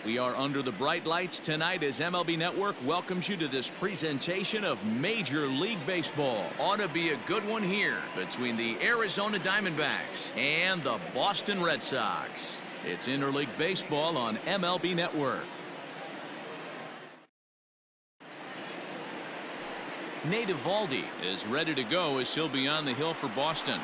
We are under the bright lights tonight as MLB Network welcomes you to this presentation of Major League Baseball. Ought to be a good one here between the Arizona Diamondbacks and the Boston Red Sox. It's Interleague Baseball on MLB Network. Nate Eovaldi is ready to go as he'll be on the hill for Boston.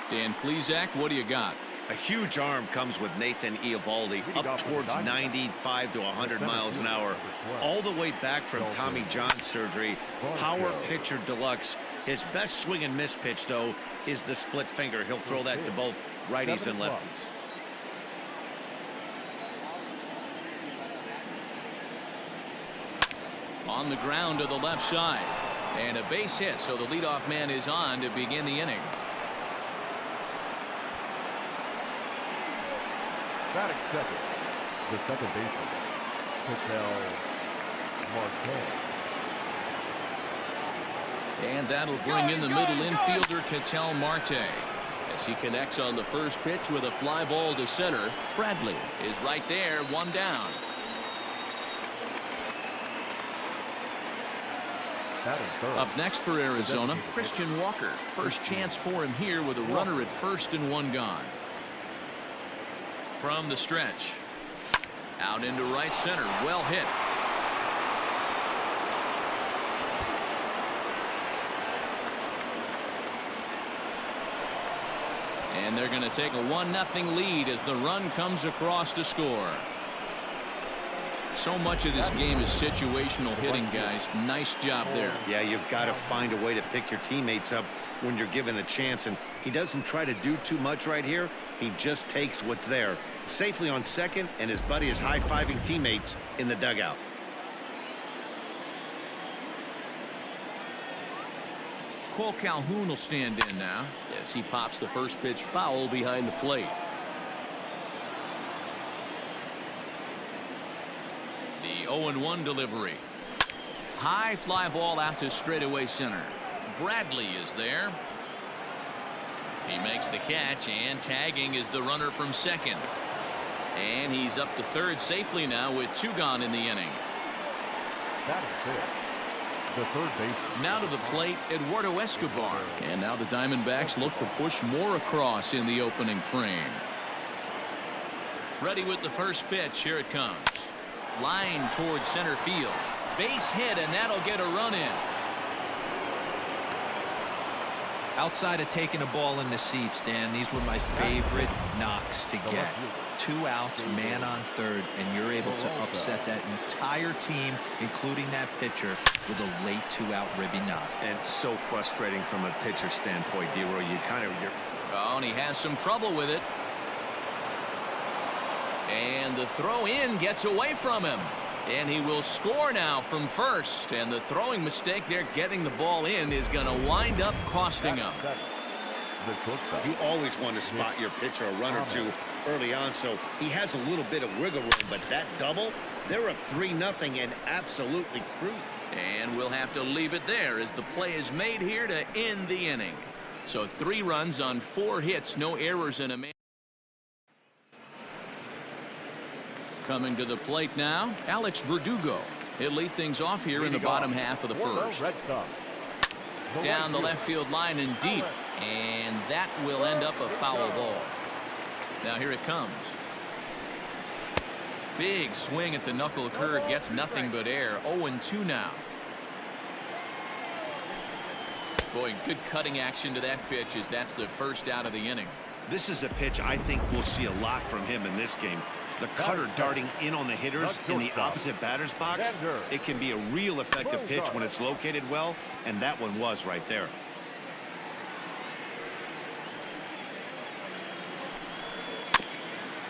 Dan Plesac, what do you got? A huge arm comes with Nathan Eovaldi, up towards 95 to 100 miles an hour, all the way back from Tommy John surgery. Power pitcher deluxe. His best swing and miss pitch, though, is the split finger. He'll throw that to both righties and lefties. On the ground to the left side, and a base hit, so the leadoff man is on to begin the inning. Batting second, the second baseman, Ketel Marte. And that'll bring in the middle infielder Ketel Marte as he connects on the first pitch with a fly ball to center. Bradley is right there, one down. Up next for Arizona, Christian Walker. First chance for him here with a runner at first and one gone. From the stretch, out into right center, well hit. And they're going to take a 1-0 lead as the run comes across to score. So much of this game is situational hitting, guys. Nice job there. Yeah, you've got to find a way to pick your teammates up when you're given the chance, and he doesn't try to do too much right here. He just takes what's there. Safely on second, and his buddy is high-fiving teammates in the dugout. Cole Calhoun will stand in now as he pops the first pitch foul behind the plate. The 0-1 delivery. High fly ball out to straightaway center. Bradley is there. He makes the catch, and tagging is the runner from second. And he's up to third safely now with two gone in the inning. The third base. Now to the plate, Eduardo Escobar. And now the Diamondbacks look to push more across in the opening frame. Ready with the first pitch. Here it comes. Line towards center field. Base hit, and that'll get a run in. Outside of taking a ball in the seats, Dan, these were my favorite knocks to get. 2 outs, man on third, and you're able to upset that entire team, including that pitcher, with a late 2-out ribby knock. And so frustrating from a pitcher standpoint, D-Roy. Oh, and he has some trouble with it. And the throw in gets away from him. And he will score now from first. And the throwing mistake there, getting the ball in, is going to wind up costing him. You always want to spot your pitcher a run or two early on, so he has a little bit of wiggle room. But that double, they're up 3-0 and absolutely cruising. And we'll have to leave it there as the play is made here to end the inning. So 3 runs on 4 hits, no errors in a man. Coming to the plate now, Alex Verdugo. He'll lead things off here in the bottom half of the first. Down the left field line and deep, and that will end up a foul ball. Now here it comes. Big swing at the knuckle curve, gets nothing but air. 0-2 now. Boy, good cutting action to that pitch as that's the first out of the inning. This is a pitch I think we'll see a lot from him in this game. The cutter darting in on the hitters in the opposite batter's box. It can be a real effective pitch when it's located well, and that one was right there.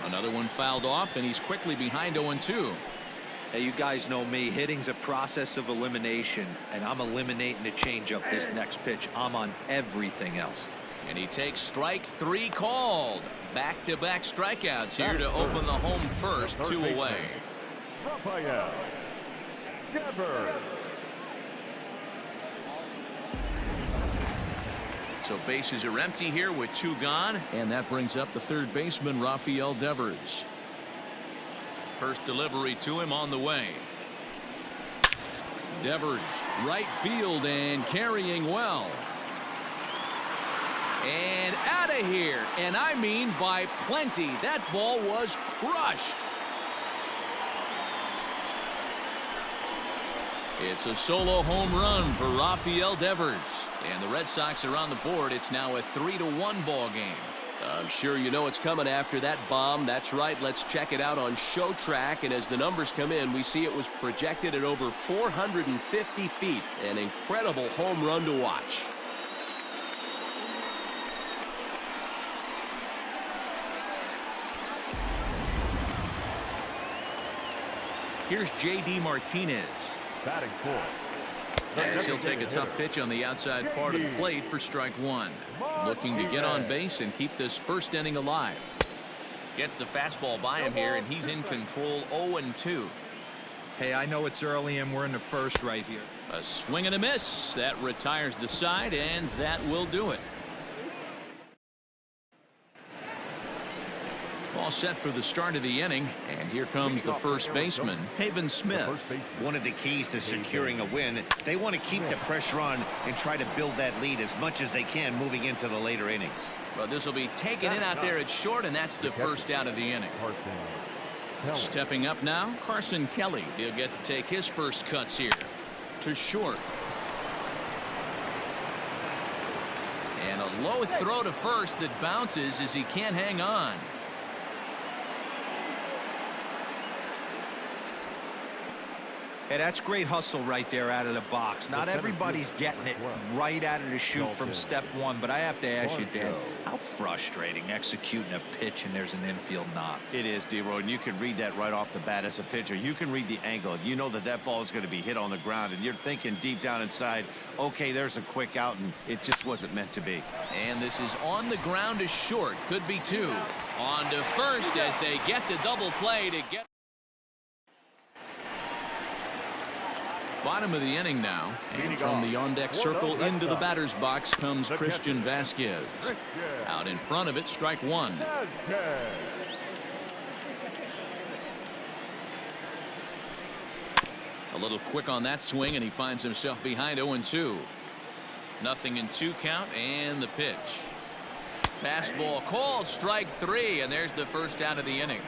Another one fouled off, and he's quickly behind 0-2. Hey, you guys know me. Hitting's a process of elimination, and I'm eliminating the changeup this next pitch. I'm on everything else. And he takes strike 3 called. Back-to-back strikeouts here to open the home first, 2 away. Rafael Devers. So bases are empty here with 2 gone, and that brings up the third baseman, Rafael Devers. First delivery to him on the way. Devers, right field and carrying well. And out of here. And I mean by plenty. That ball was crushed. It's a solo home run for Rafael Devers. And the Red Sox are on the board. It's now a 3-1 ball game. I'm sure you know it's coming after that bomb. That's right. Let's check it out on ShowTrack. And as the numbers come in, we see it was projected at over 450 feet. An incredible home run to watch. Here's J.D. Martinez. Batting fourth. As he'll take a tough pitch on the outside part of the plate for strike one. Looking to get on base and keep this first inning alive. Gets the fastball by him here, and he's in control. 0-2. Hey, I know it's early and we're in the first right here. A swing and a miss. That retires the side, and that will do it. All set for the start of the inning, and here comes the first baseman, Pavin Smith. One of the keys to securing a win, they want to keep the pressure on and try to build that lead as much as they can moving into the later innings. Well, this will be taken in out there at short, and that's the first out of the inning. Stepping up now, Carson Kelly. He'll get to take his first cuts here. To short. And a low throw to first that bounces as he can't hang on. Hey, that's great hustle right there out of the box. Not everybody's getting it right out of the chute from step one, but I have to ask you, Dan, how frustrating executing a pitch and there's an infield knock. It is, D-Roy, and you can read that right off the bat as a pitcher. You can read the angle. You know that that ball is going to be hit on the ground, and you're thinking deep down inside, okay, there's a quick out, and it just wasn't meant to be. And this is on the ground to short. Could be two. On to first as they get the double play to get. Bottom of the inning now, and from the on-deck circle into the batter's box comes Christian Vasquez. Out in front of it, strike one. A little quick on that swing, and he finds himself behind 0-2. Nothing in 2 count, and the pitch. Fastball called, strike 3, and there's the first out of the inning.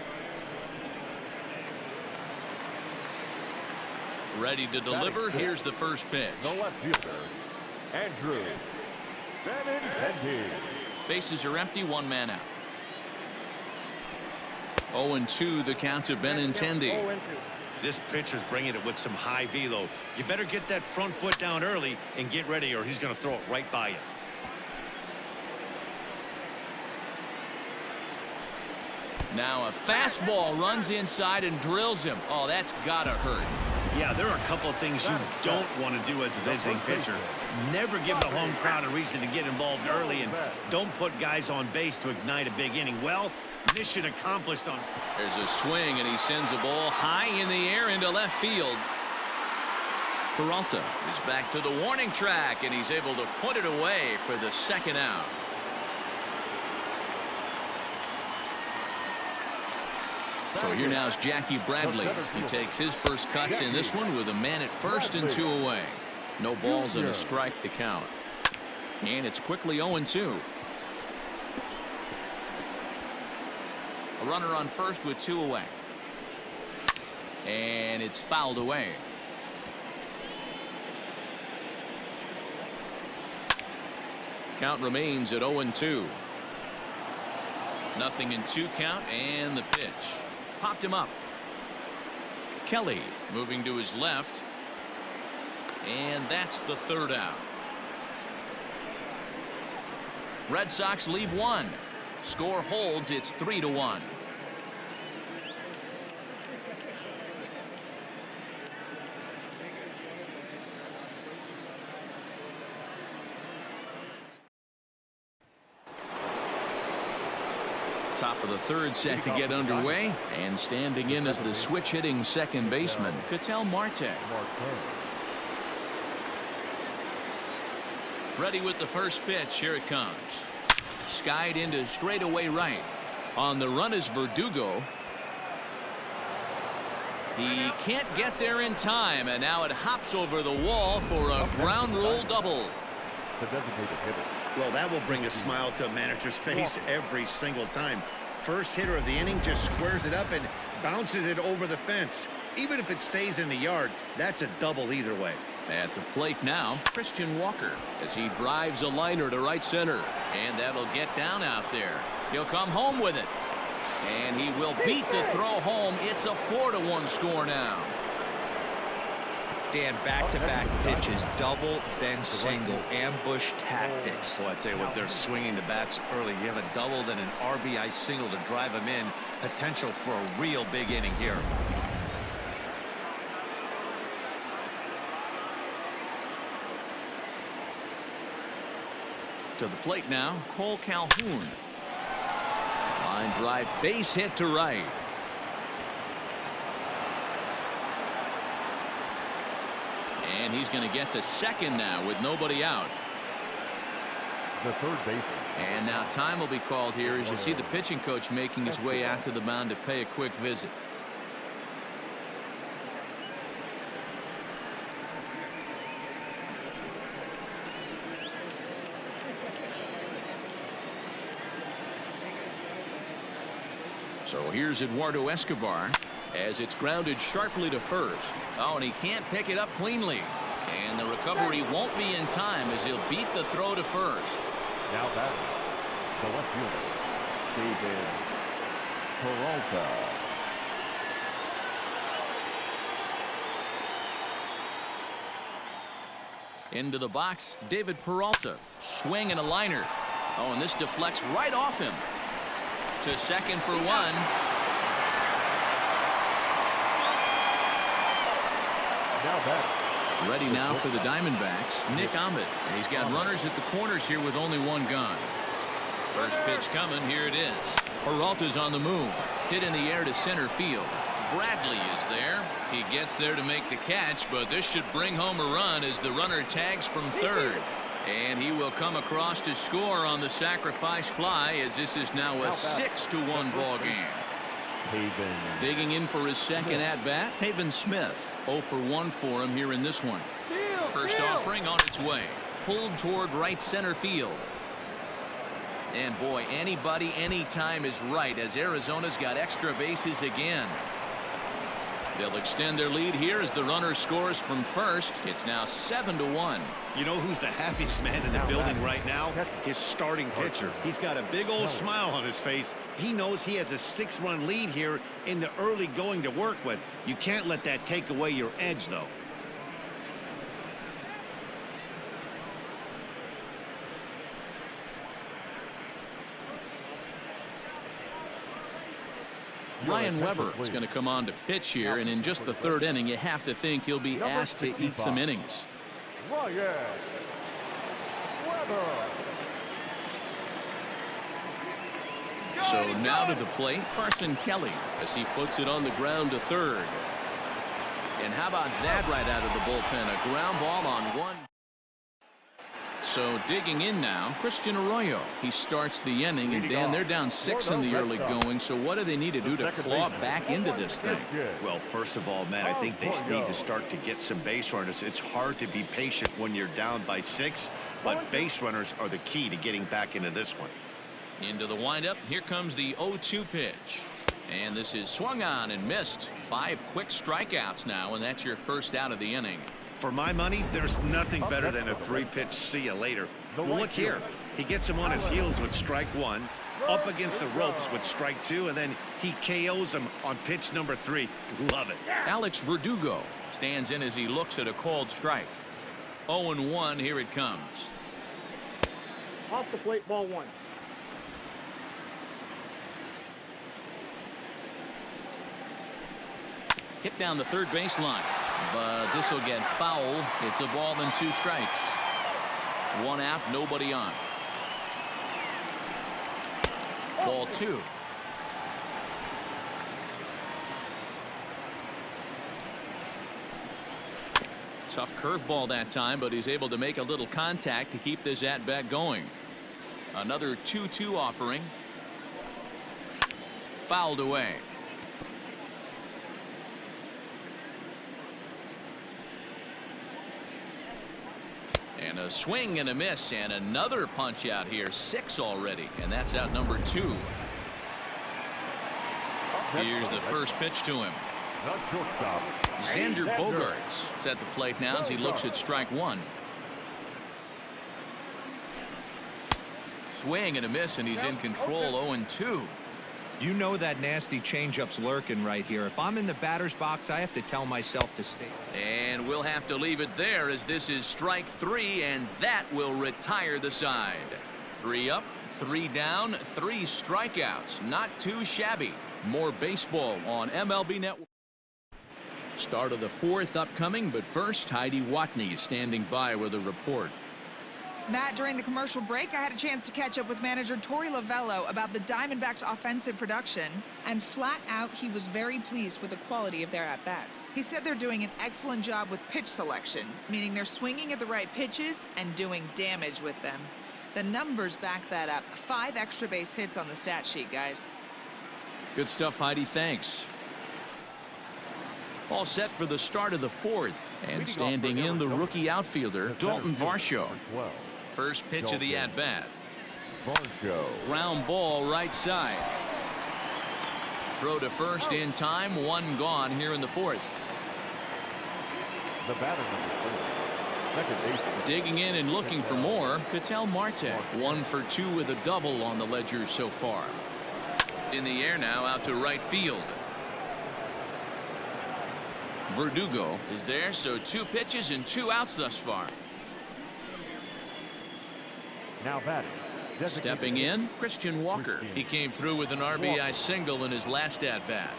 Ready to deliver. Here's the first pitch. The left fielder, Andrew Benintendi. Bases are empty, 1 man out. 0-2 the count to Benintendi. This pitcher's bringing it with some high velo. You better get that front foot down early and get ready, or he's going to throw it right by you. Now a fastball runs inside and drills him. Oh, that's gotta hurt. Yeah, there are a couple of things you don't want to do as a visiting pitcher. Never give the home crowd a reason to get involved early, and don't put guys on base to ignite a big inning. Well, mission accomplished on. There's a swing, and he sends a ball high in the air into left field. Peralta is back to the warning track, and he's able to put it away for the second out. So here now is Jackie Bradley. He takes his first cuts in this one with a man at first and 2 away. No balls and a strike to count. And it's quickly 0-2. A runner on first with 2 away. And it's fouled away. Count remains at 0-2. Nothing in 2 count, and the pitch. Popped him up. Kelly moving to his left. And that's the third out. Red Sox leave 1. Score holds. It's 3-1. Top of the third set to get underway, and standing in as the switch hitting second baseman, Ketel Marte. Ready with the first pitch. Here it comes. Skied into straightaway right. On the run is Verdugo. He can't get there in time, and now it hops over the wall for a ground rule double. The designated hitter. Well, that will bring a smile to a manager's face every single time. First hitter of the inning just squares it up and bounces it over the fence. Even if it stays in the yard, that's a double either way. At the plate now, Christian Walker, as he drives a liner to right center. And that'll get down out there. He'll come home with it. And he will beat the throw home. It's a 4-1 score now. Dan, back-to-back pitches, double, then single, ambush tactics. Well, I tell you what, they're swinging the bats early. You have a double, then an RBI single to drive them in. Potential for a real big inning here. To the plate now, Cole Calhoun. Line drive, base hit to right. And he's going to get to second now with nobody out. The third baseman. And now time will be called here as you see the pitching coach making his way out to the mound to pay a quick visit. So here's Eduardo Escobar as it's grounded sharply to first. Oh, and he can't pick it up cleanly. And the recovery won't be in time as he'll beat the throw to first. Now batting, the left fielder, David Peralta. Into the box, David Peralta. Swing and a liner. Oh, and this deflects right off him. To second for one. Now batting. Ready now for the Diamondbacks, Nick Ahmed. And he's got runners at the corners here with only one gone. First pitch coming, here it is. Peralta's on the move. Hit in the air to center field. Bradley is there. He gets there to make the catch, but this should bring home a run as the runner tags from third. And he will come across to score on the sacrifice fly as this is now a 6-1 ball game. Haven. Digging in for his second at-bat, Haven Smith. 0 for 1 for him here in this one. First offering on its way. Pulled toward right center field. And boy, anybody, anytime is right as Arizona's got extra bases again. They'll extend their lead here as the runner scores from first. It's now 7-1. You know who's the happiest man in the building right now? His starting pitcher. He's got a big old smile on his face. He knows he has a 6-run lead here in the early going to work with. You can't let that take away your edge, though. Ryan Weber is going to come on to pitch here, and in just the third inning, you have to think he'll be asked to eat some innings. Ryan Weber. So now to the plate, Carson Kelly, as he puts it on the ground to third. And how about that right out of the bullpen? A ground ball on one. So digging in now, Christian Arroyo. He starts the inning, and Dan, they're down 6 in the early going. So what do they need to do to claw back into this thing? Well, first of all, man, I think they need to start to get some base runners. It's hard to be patient when you're down by 6, but base runners are the key to getting back into this one. Into the windup, here comes the 0-2 pitch. And this is swung on and missed. 5 quick strikeouts now, and that's your first out of the inning. For my money, there's nothing better than a 3-pitch see you later. Well, look here. He gets him on his heels with strike 1, up against the ropes with strike 2, and then he KOs him on pitch number 3. Love it. Alex Verdugo stands in as he looks at a called strike. 0-1, here it comes. Off the plate, ball 1. Hit down the third baseline, but this will get foul. It's a ball and 2 strikes. 1 out, nobody on. Ball 2. Tough curveball that time, but he's able to make a little contact to keep this at-bat going. Another 2-2 offering. Fouled away. And a swing and a miss, and another punch out here. 6 already, and that's out number 2. Here's the first pitch to him. Xander Bogaerts is at the plate now as he looks at strike 1. Swing and a miss, and he's in control. 0-2. You know that nasty changeup's lurking right here. If I'm in the batter's box, I have to tell myself to stay. And we'll have to leave it there as this is strike 3, and that will retire the side. 3 up, 3 down, 3 strikeouts. Not too shabby. More baseball on MLB Network. Start of the 4th upcoming, but first, Heidi Watney is standing by with a report. Matt, during the commercial break, I had a chance to catch up with manager Torey Lovullo about the Diamondbacks' offensive production. And flat out, he was very pleased with the quality of their at-bats. He said they're doing an excellent job with pitch selection, meaning they're swinging at the right pitches and doing damage with them. The numbers back that up. 5 extra base hits on the stat sheet, guys. Good stuff, Heidi. Thanks. All set for the start of the 4th. And standing in, the rookie outfielder, Dalton Varsho. First pitch of the at-bat. Ground ball right side. Throw to first in time. 1 gone here in the 4th. The batter number 4, second baseman. Digging in and looking for more, Ketel Marte. 1 for 2 with a double on the ledger so far. In the air now, out to right field. Verdugo is there, so 2 pitches and 2 outs thus far. Now batting. Stepping in, Christian Walker. He came through with an RBI single in his last at-bat.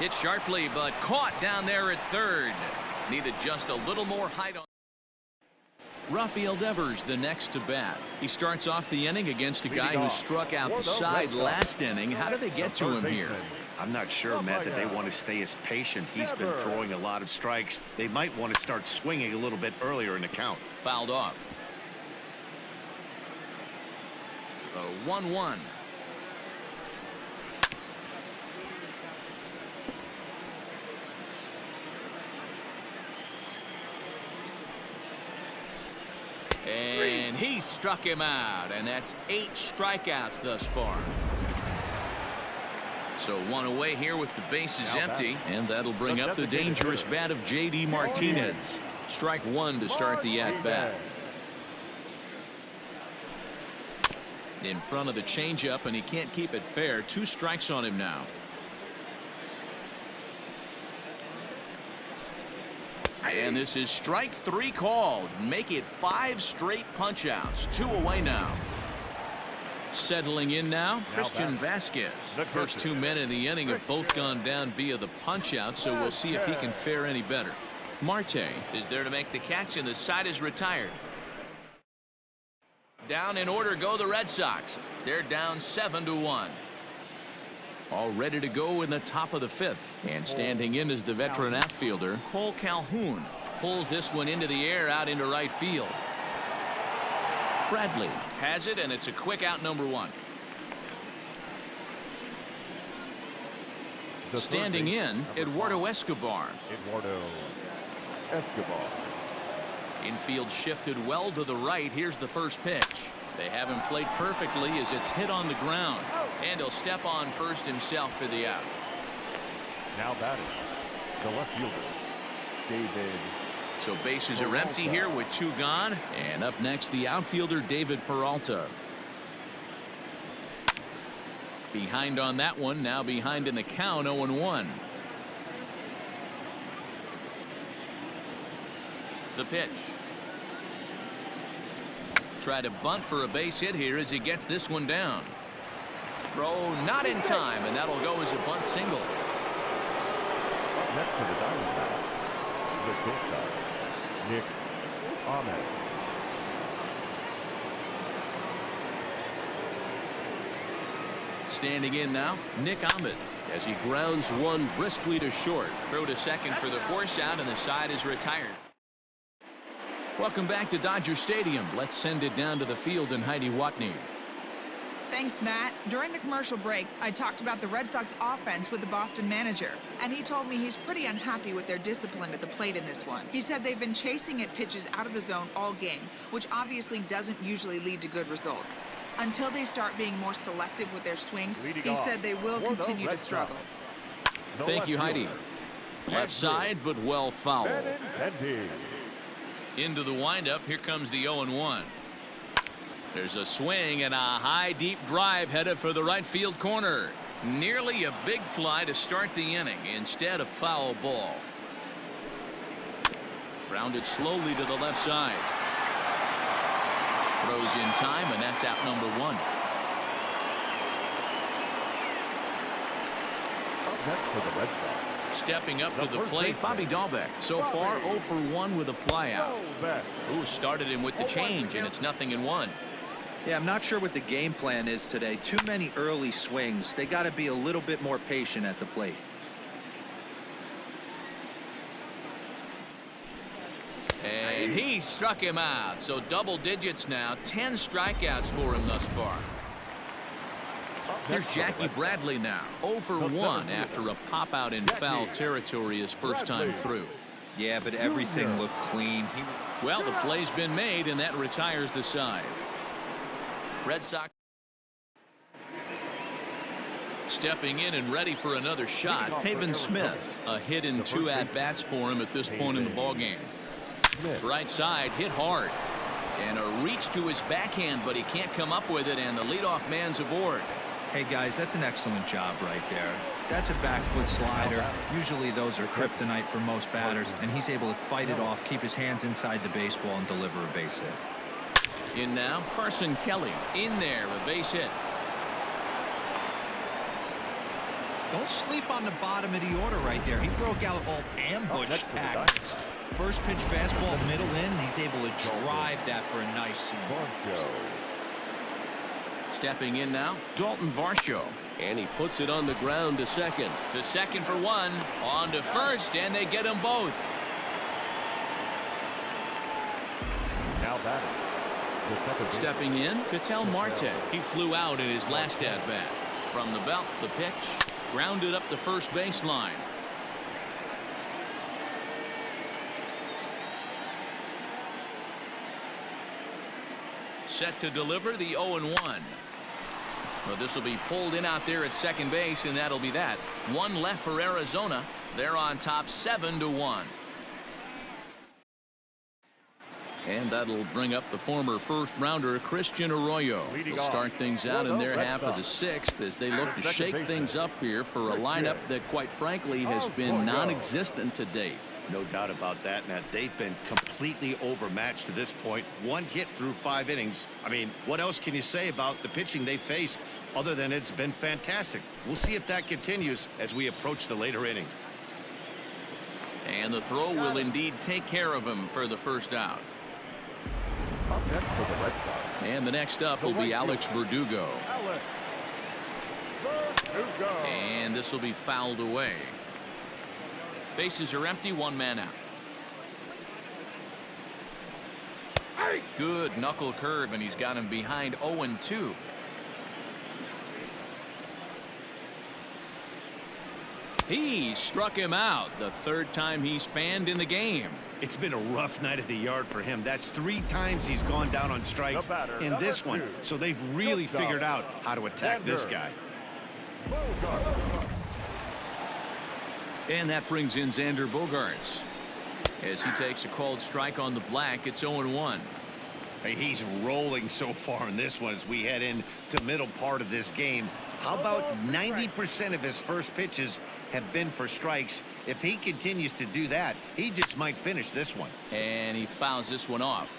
Hit sharply, but caught down there at third. Needed just a little more height on. Rafael Devers the next to bat. He starts off the inning against a guy who struck out the side last inning. How did they get to him here? I'm not sure, Matt, that they want to stay as patient. He's been throwing a lot of strikes. They might want to start swinging a little bit earlier in the count. Fouled off. A 1-1. And he struck him out, and that's 8 strikeouts thus far. So 1 away here with the bases empty, and that'll bring up the dangerous bat of J.D. Martinez. Strike 1 to start the at-bat. In front of the changeup, and he can't keep it fair. 2 strikes on him now. And this is strike 3 called. Make it 5 straight punch-outs. 2 away now. Settling in now, Christian Vasquez. The first 2 men in the inning have both gone down via the punch-out, so we'll see if he can fare any better. Marte is there to make the catch, and the side is retired. Down in order go the Red Sox. They're down 7-1. All ready to go in the top of the 5th. And standing in is the veteran outfielder, Cole Calhoun. Pulls this one into the air out into right field. Bradley has it, and it's a quick out, number 1. Standing in, Eduardo Escobar. Infield shifted well to the right. Here's the first pitch. They have him played perfectly as it's hit on the ground. And he'll step on first himself for the out. Now batting, the left fielder, David. So bases are empty here with 2 gone. And up next, the outfielder, David Peralta. Behind on that one, now behind in the count, 0-1. The pitch. Try to bunt for a base hit here as he gets this one down. Throw not in time, and that'll go as a bunt single. Next to the Diamondbacks, the shortstop, Nick Ahmed. Standing in now, Nick Ahmed, as he grounds one briskly to short. Throw to second for the force out, and the side is retired. Welcome back to Dodger Stadium. Let's send it down to the field and Heidi Watney. Thanks, Matt. During the commercial break, I talked about the Red Sox offense with the Boston manager, and he told me he's pretty unhappy with their discipline at the plate in this one. He said they've been chasing at pitches out of the zone all game, which obviously doesn't usually lead to good results. Until they start being more selective with their swings, he said they will continue to struggle. Thank you, Heidi. Left side, but well fouled. Into the windup, here comes the 0-1. There's a swing and a high deep drive headed for the right field corner. Nearly a big fly to start the inning. Instead, a foul ball. Grounded slowly to the left side. Throws in time, and that's out number 1. Up next for the Red Sox. Stepping up to the plate, Bobby Dahlbeck. So far, 0 for 1 with a flyout. Who started him with the change, and it's 0-1. Yeah, I'm not sure what the game plan is today. Too many early swings. They got to be a little bit more patient at the plate. And he struck him out. So double digits now. 10 strikeouts for him thus far. Here's Jackie Bradley now. 0 for 1 after a pop out in foul territory his first time through. Yeah, but everything looked clean. Well, the play's been made, and that retires the side. Red Sox stepping in and ready for another shot. Haven Smith, a hit in 2 at-bats for him at this point in the ballgame. Right side, hit hard. And a reach to his backhand, but he can't come up with it, and the leadoff man's aboard. Hey, guys, that's an excellent job right there. That's a back foot slider. Usually those are kryptonite for most batters, and he's able to fight it off, keep his hands inside the baseball, and deliver a base hit. In now, Carson Kelly. In there, a base hit. Don't sleep on the bottom of the order right there. He broke out all ambush tactics. First pitch fastball, middle in. He's able to drive that for a nice single. Stepping in now, Dalton Varsho. And he puts it on the ground to second. To second for 1. On to first, and they get them both. Now batting. Stepping in, Ketel Marte. He flew out in his last at-bat. From the belt, the pitch. Grounded up the first baseline. Set to deliver the 0-1. Well, this will be pulled in out there at second base, and that'll be that. 1 left for Arizona. They're on top 7-1. And that'll bring up the former first-rounder Christian Arroyo. They'll start things out in their half of the 6th as they look to shake things up here for a lineup that, quite frankly, has been non-existent to date. No doubt about that, Matt. They've been completely overmatched to this point. 1 hit through 5 innings. I mean, what else can you say about the pitching they faced other than it's been fantastic? We'll see if that continues as we approach the later inning. And the throw will indeed take care of him for the first out. Up next for the Red Sox. And the next up will be Alex Verdugo. Verdugo. And this will be fouled away. Bases are empty, 1 man out. Good knuckle curve, and he's got him behind 0-2. He struck him out, the 3rd time he's fanned in the game. It's been a rough night at the yard for him. That's 3 times he's gone down on strikes in this one. So they've really figured out how to attack this guy. And that brings in Xander Bogaerts. As he takes a called strike on the black, it's 0-1. Hey, he's rolling so far in this one as we head into the middle part of this game. How about 90% of his first pitches have been for strikes? If he continues to do that, he just might finish this one. And he fouls this one off.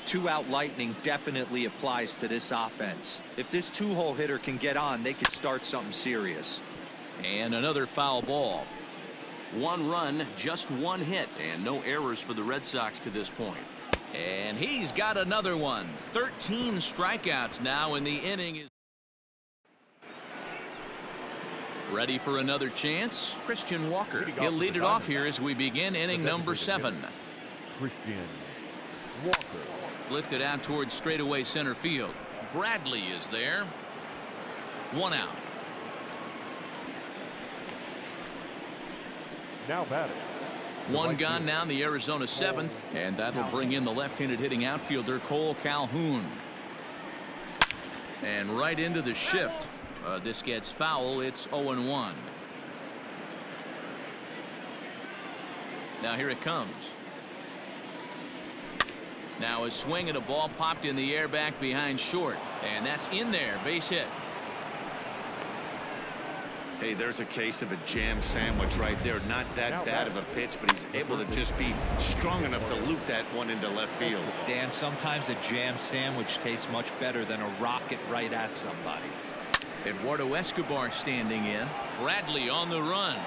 2-out lightning definitely applies to this offense. If this 2-hole hitter can get on, they could start something serious. And another foul ball. 1 run, just 1 hit, and no errors for the Red Sox to this point. And he's got another one. 13 strikeouts now in the inning. Is ready for another chance. Christian Walker. He'll lead it off here as we begin inning number 7. Christian Walker. Lifted out towards straightaway center field. Bradley is there. 1 out. Now batting. One gone now in the Arizona 7th, and that'll bring in the left-handed hitting outfielder Cole Calhoun. And right into the shift. This gets foul. It's 0-1. Now here it comes. Now a swing and a ball popped in the air back behind short, and that's in there. Base hit. Hey, there's a case of a jam sandwich right there. Not that bad of a pitch, but he's able to just be strong enough to loop that one into left field. Dan, sometimes a jam sandwich tastes much better than a rocket right at somebody. Eduardo Escobar standing in. Bradley on the run.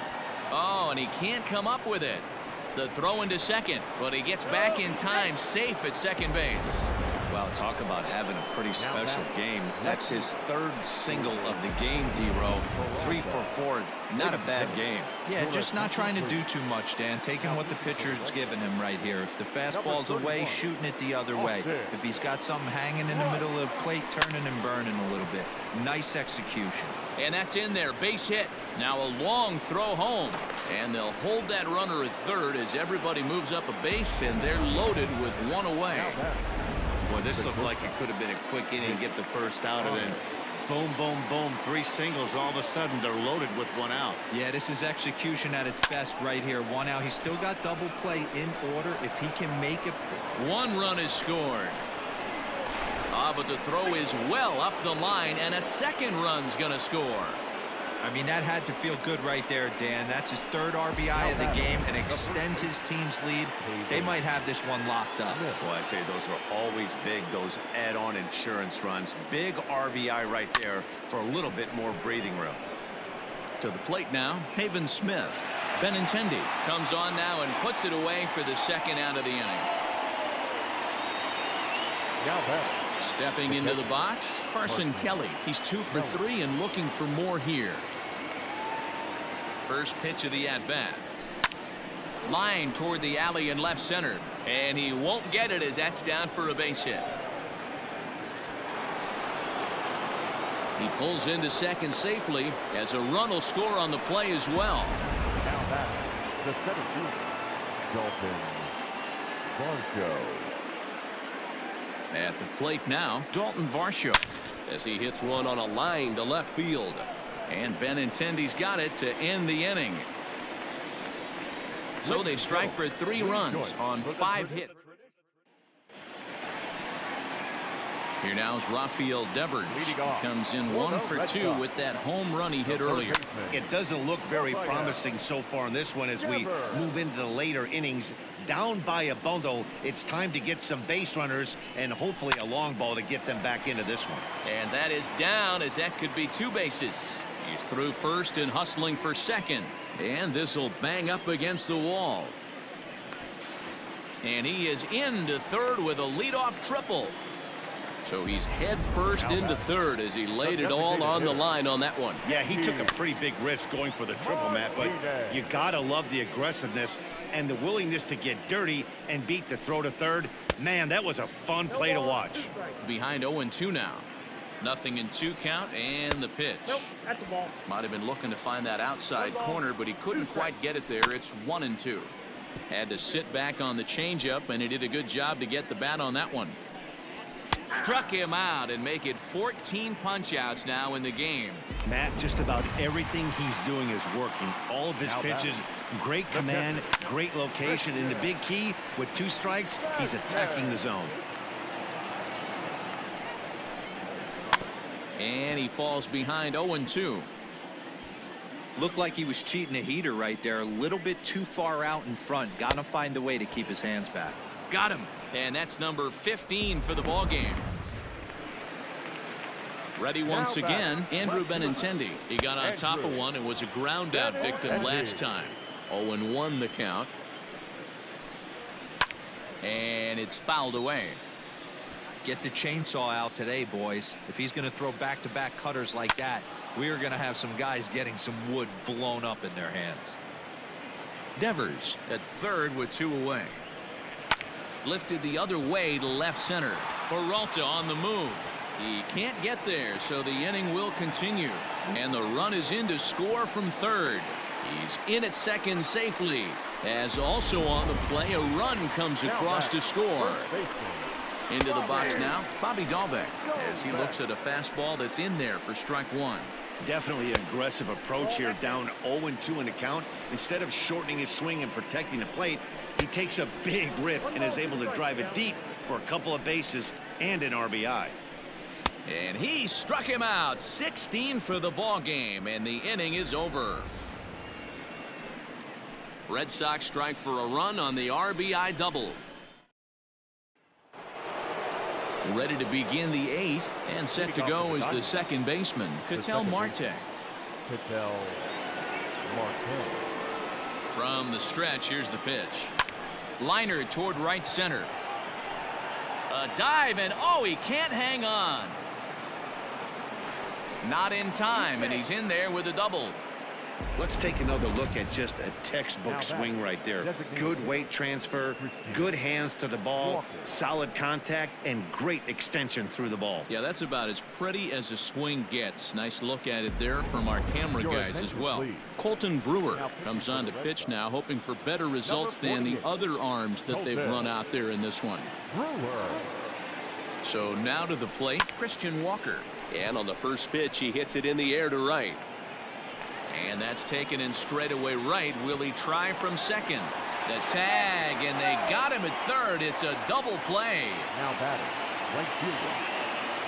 Oh, and he can't come up with it. The throw into second, but he gets back in time, safe at second base. Well, talk about having a pretty special game. That's his 3rd single of the game, D-Row. 3 for 4. Not a bad game. Yeah, just not trying to do too much, Dan. Taking what the pitcher's giving him right here. If the fastball's away, shooting it the other way. If he's got something hanging in the middle of the plate, turning and burning a little bit. Nice execution. And that's in there. Base hit. Now a long throw home. And they'll hold that runner at third as everybody moves up a base, and they're loaded with 1 away. Boy, this looked like it could have been a quick inning, get the first out, and then boom, boom, boom, 3 singles. All of a sudden, they're loaded with 1 out. Yeah, this is execution at its best right here. 1 out. He's still got double play in order if he can make it. 1 run is scored. But the throw is well up the line, and a 2nd run's going to score. I mean, that had to feel good right there, Dan. That's his 3rd RBI of the game and extends his team's lead. They might have this one locked up. Boy, I tell you, those are always big, those add-on insurance runs. Big RBI right there for a little bit more breathing room. To the plate now, Haven Smith. Benintendi comes on now and puts it away for the 2nd out of the inning. Now batting. Stepping into the box, Carson Kelly. He's 2 for 3 and looking for more here. First pitch of the at-bat. Line toward the alley in left center. And he won't get it as that's down for a base hit. He pulls into second safely as a run will score on the play as well. Now batting. The 17th, Dalton Varsho. At the plate now, Dalton Varsho as he hits one on a line to left field. And Benintendi's got it to end the inning. So they strike for 3 runs on 5 hits. Here now is Rafael Devers. He comes in 1 for 2 with that home run he hit earlier. It doesn't look very promising so far in this one as we move into the later innings. Down by a bundle, it's time to get some base runners and hopefully a long ball to get them back into this one. And that is down as that could be 2 bases. He's through first and hustling for second. And this will bang up against the wall. And he is into third with a leadoff triple. So he's head first into third as he laid it all on the line on that one. Yeah, he took a pretty big risk going for the triple, Matt, but you gotta love the aggressiveness and the willingness to get dirty and beat the throw to third. Man, that was a fun play to watch. Behind 0-2 now. Nothing in 2 count and the pitch. Nope, that's the ball. Might have been looking to find that outside corner, but he couldn't quite get it there. It's 1-2. Had to sit back on the changeup, and he did a good job to get the bat on that one. Struck him out and make it 14 punch-outs now in the game. Matt, just about everything he's doing is working. All of his pitches, great command, great location, and the big key, with 2 strikes, he's attacking the zone. And he falls behind 0-2. Looked like he was cheating a heater right there. A little bit too far out in front. Got to find a way to keep his hands back. Got him. And that's number 15 for the ball game. Ready once again, Andrew Benintendi. He got on top of one and was a ground out victim last time. 0-1 the count. And it's fouled away. Get the chainsaw out today, boys. If he's going to throw back-to-back cutters like that, we are going to have some guys getting some wood blown up in their hands. Devers at third with 2 away. Lifted the other way to left center. Peralta on the move. He can't get there, so the inning will continue. And the run is in to score from third. He's in at second safely. As also on the play, a run comes across to score. Into the box now, Bobby Dahlbeck, as he looks at a fastball that's in there for strike one. Definitely an aggressive approach here, down 0-2 in the count. Instead of shortening his swing and protecting the plate, he takes a big rip and is able to drive it deep for a couple of bases and an RBI. And he struck him out. 16 for the ball game, and the inning is over. Red Sox strike for a run on the RBI double. Ready to begin the eighth, and set to go is the second baseman, Ketel Marte. Ketel Marte. From the stretch, here's the pitch. Liner toward right center. A dive, and oh, he can't hang on. Not in time, and he's in there with a double. Let's take another look at just a textbook swing right there. Good weight transfer, good hands to the ball, solid contact, and great extension through the ball. Yeah, that's about as pretty as a swing gets. Nice look at it there from our camera guys as well. Colton Brewer comes on to pitch now, hoping for better results than the other arms that they've run out there in this one. So now to the plate, Christian Walker. And on the first pitch, he hits it in the air to right. And that's taken in straightaway right. Will he try from second? The tag, and they got him at third. It's a double play. Now batting, right fielder.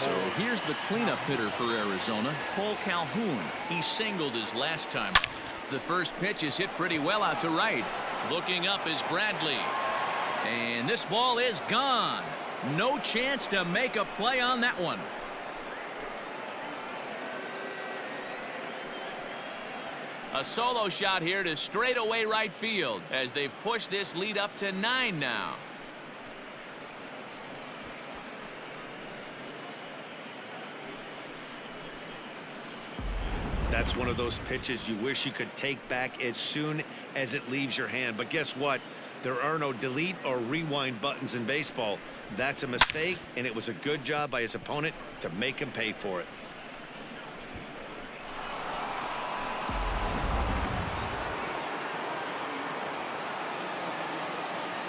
So here's the cleanup hitter for Arizona, Cole Calhoun. He singled his last time up. The first pitch is hit pretty well out to right. Looking up is Bradley. And this ball is gone. No chance to make a play on that one. A solo shot here to straightaway right field as they've pushed this lead up to 9 now. That's one of those pitches you wish you could take back as soon as it leaves your hand. But guess what? There are no delete or rewind buttons in baseball. That's a mistake, and it was a good job by his opponent to make him pay for it.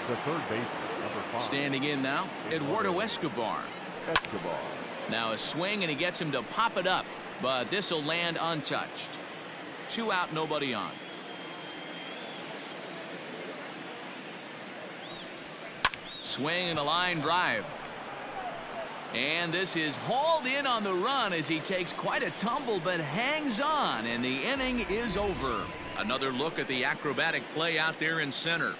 The third baseman, number 5. Standing in now, Eduardo Escobar. Escobar. Now a swing, and he gets him to pop it up, but this will land untouched. 2 out, nobody on. Swing and a line drive. And this is hauled in on the run as he takes quite a tumble but hangs on, and the inning is over. Another look at the acrobatic play out there in center.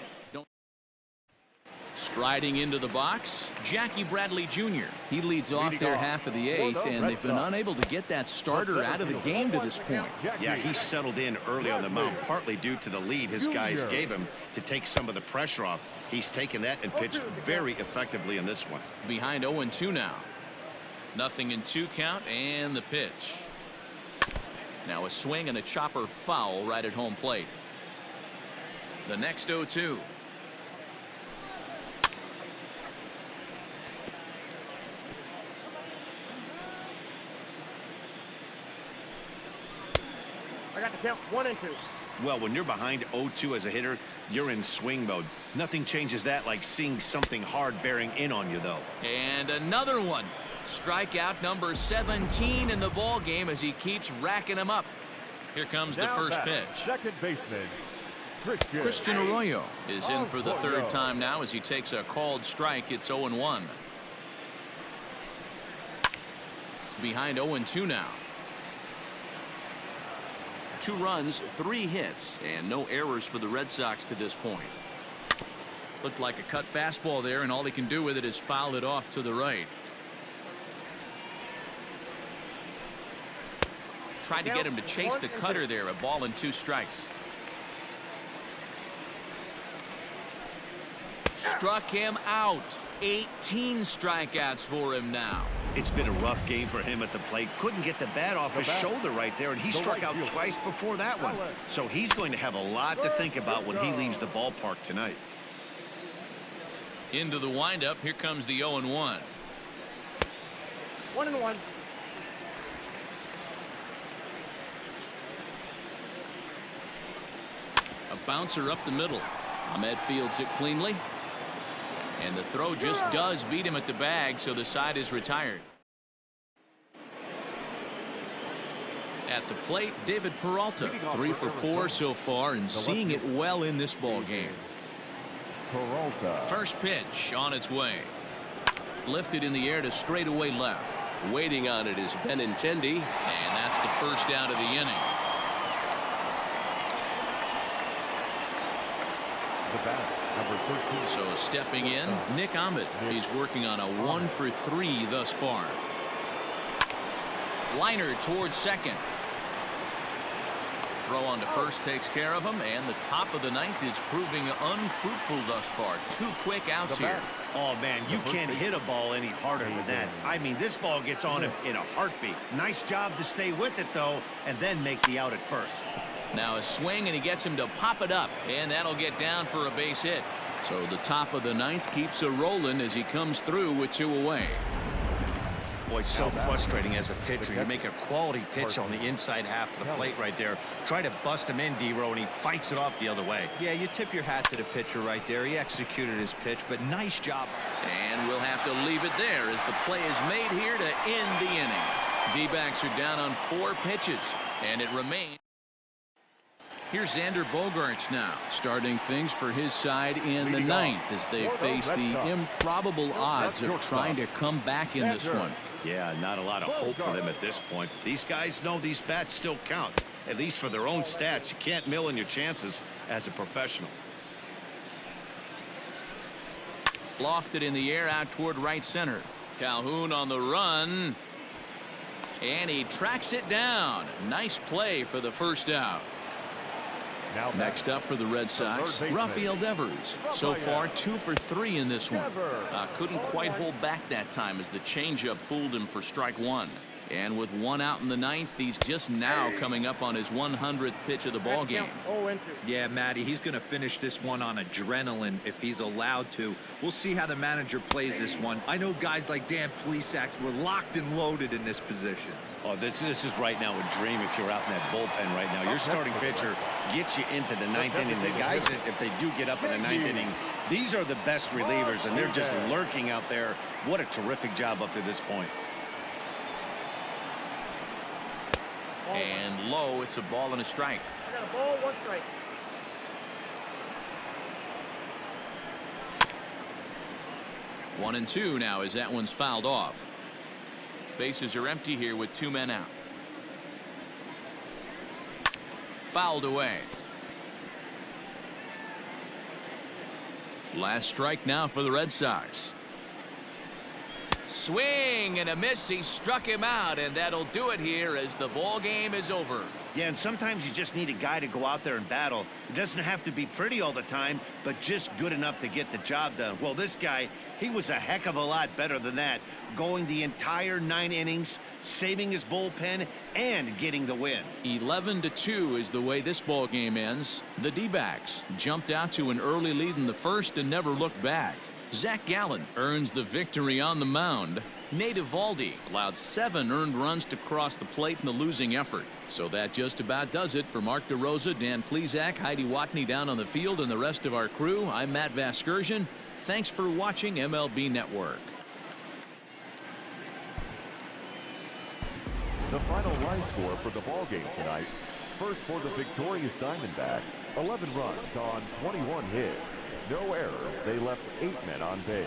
Striding into the box, Jackie Bradley Jr. He leads off their half of the 8th, and they've been unable to get that starter out of the game to this point. Yeah, he settled in early on the mound, partly due to the lead his guys gave him to take some of the pressure off. He's taken that and pitched very effectively in this one. Behind 0-2 now. 0-2 count, and the pitch. Now a swing and a chopper foul right at home plate. The next 0-2. I got the count 1-2. Well, when you're behind 0-2 as a hitter, you're in swing mode. Nothing changes that like seeing something hard bearing in on you, though. And another one. Strikeout number 17 in the ball game as he keeps racking them up. Here comes the first pitch. Second baseman, Christian Arroyo is in for the third time now as he takes a called strike. It's 0-1. Behind 0-2 now. 2 runs, 3 hits, and no errors for the Red Sox to this point. Looked like a cut fastball there, and all he can do with it is foul it off to the right. Tried to get him to chase the cutter there. A ball and 2 strikes. Struck him out. 18 strikeouts for him now. It's been a rough game for him at the plate. Couldn't get the bat off his shoulder right there, and he struck out twice before that one. So he's going to have a lot to think about when he leaves the ballpark tonight. Into the windup. Here comes the 0-1. 1-1. A bouncer up the middle. Ahmed fields it cleanly. And the throw just does beat him at the bag, so the side is retired. At the plate, David Peralta, 3 for 4 so far and seeing it well in this ball game. Peralta. First pitch on its way. Lifted in the air to straightaway left. Waiting on it is Benintendi, and that's the first out of the inning. The bat, number 13. So stepping in, Nick Ahmed. He's working on a 1 for 3 thus far. Liner towards second. Throw on to first takes care of him, and the top of the ninth is proving unfruitful thus far. 2 quick outs here. Oh, man, you can't hit a ball any harder than that. I mean, this ball gets on him in a heartbeat. Nice job to stay with it, though, and then make the out at first. Now a swing, and he gets him to pop it up, and that'll get down for a base hit. So the top of the ninth keeps a rolling as he comes through with 2 away. Boy, so frustrating as a pitcher. You make a quality pitch on the inside half of the plate right there. Try to bust him in, D-Row, and he fights it off the other way. Yeah, you tip your hat to the pitcher right there. He executed his pitch, but nice job. And we'll have to leave it there as the play is made here to end the inning. D-backs are down on 4 pitches, and it remains. Here's Xander Bogaerts now, starting things for his side in the ninth as they face the improbable odds of trying to come back in this one. Yeah, not a lot of hope for them at this point. These guys know these bats still count, at least for their own stats. You can't mill in your chances as a professional. Lofted in the air out toward right center. Calhoun on the run. And he tracks it down. Nice play for the first out. Next up for the Red Sox, Rafael Devers. So far 2 for 3 in this one. Couldn't quite hold back that time as the changeup fooled him for strike 1. And with 1 out in the ninth, he's just now coming up on his 100th pitch of the ball game. Yeah, Matty, he's going to finish this one on adrenaline if he's allowed to. We'll see how the manager plays this one. I know guys like Dan Plesac were locked and loaded in this position. Oh, this is right now a dream if you're out in that bullpen right now. Your starting pitcher gets you into the ninth inning. The guys, if they do get up in the ninth inning, these are the best relievers, and they're just lurking out there. What a terrific job up to this point. And low, it's a ball and a strike. I got a ball, 1 strike. One and 2 now as that one's fouled off. Bases are empty here with 2 men out. Fouled away. Last strike now for the Red Sox. Swing and a miss. He struck him out, and that'll do it here as the ball game is over. Yeah, and sometimes you just need a guy to go out there and battle. It doesn't have to be pretty all the time, but just good enough to get the job done. Well, this guy, he was a heck of a lot better than that, going the entire 9 innings, saving his bullpen, and getting the win. 11-2 is the way this ball game ends. The D-backs jumped out to an early lead in the first and never looked back. Zach Gallen earns the victory on the mound. Nate Eovaldi allowed 7 earned runs to cross the plate in the losing effort. So that just about does it for Mark DeRosa, Dan Plesac, Heidi Watney down on the field, and the rest of our crew. I'm Matt Vasgersian. Thanks for watching MLB Network. The final line score for the ball game tonight. First for the victorious Diamondbacks, 11 runs on 21 hits. No errors. They left 8 men on base.